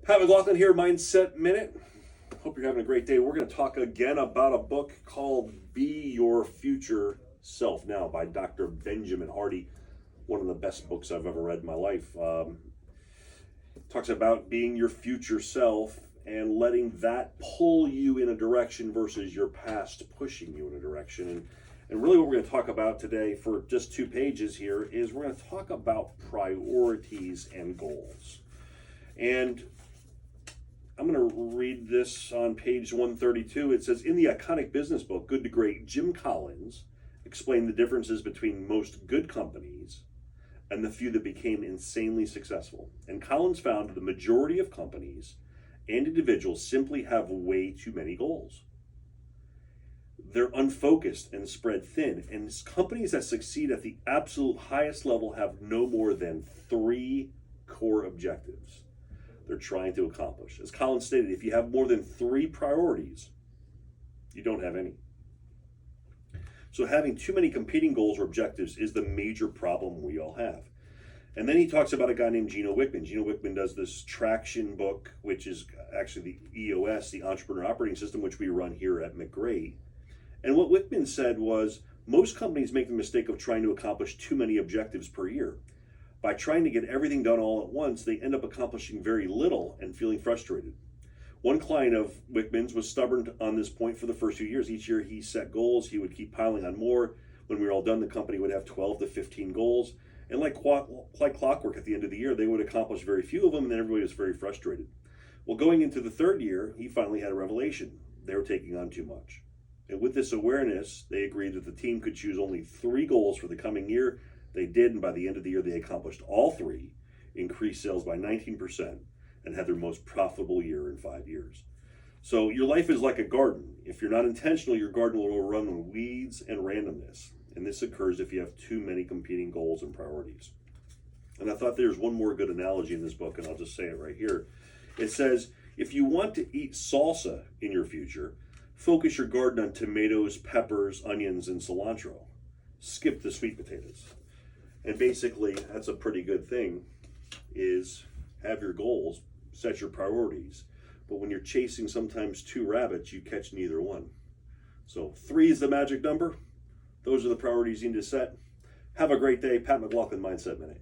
Pat McLaughlin here, Mindset Minute. Hope you're having a great day. We're going to talk again about a book called Be Your Future Self Now by Dr. Benjamin Hardy. One of the best books I've ever read in my life. Talks about being your future self and letting that pull you in a direction versus your past pushing you in a direction. And really what we're going to talk about today for just 2 pages here is we're going to talk about priorities and goals. And I'm going to read this on page 132. It says, in the iconic business book, Good to Great, Jim Collins explained the differences between most good companies and the few that became insanely successful. And Collins found the majority of companies and individuals simply have way too many goals. They're unfocused and spread thin. And companies that succeed at the absolute highest level have no more than 3 core objectives they're trying to accomplish. As Collins stated, if you have more than 3 priorities, you don't have any. So having too many competing goals or objectives is the major problem we all have. And then he talks about a guy named Gino Wickman. Gino Wickman does this Traction book, which is actually the EOS, the Entrepreneur Operating System, which we run here at McGray. And what Wickman said was, most companies make the mistake of trying to accomplish too many objectives per year. By trying to get everything done all at once, they end up accomplishing very little and feeling frustrated. One client of Wickman's was stubborn on this point for the first few years. Each year he set goals, he would keep piling on more. When we were all done, the company would have 12 to 15 goals. And like clockwork, at the end of the year, they would accomplish very few of them, and then everybody was very frustrated. Well, going into the 3rd year, he finally had a revelation. They were taking on too much. And with this awareness, they agreed that the team could choose only 3 goals for the coming year. They did, and by the end of the year, they accomplished all 3, increased sales by 19%, and had their most profitable year in 5 years. So your life is like a garden. If you're not intentional, your garden will run with weeds and randomness. And this occurs if you have too many competing goals and priorities. And I thought there's one more good analogy in this book, and I'll just say it right here. It says, if you want to eat salsa in your future, focus your garden on tomatoes, peppers, onions, and cilantro. Skip the sweet potatoes. And basically, that's a pretty good thing, is have your goals, set your priorities. But when you're chasing sometimes 2 rabbits, you catch neither one. So 3 is the magic number. Those are the priorities you need to set. Have a great day. Pat McLaughlin, Mindset Minute.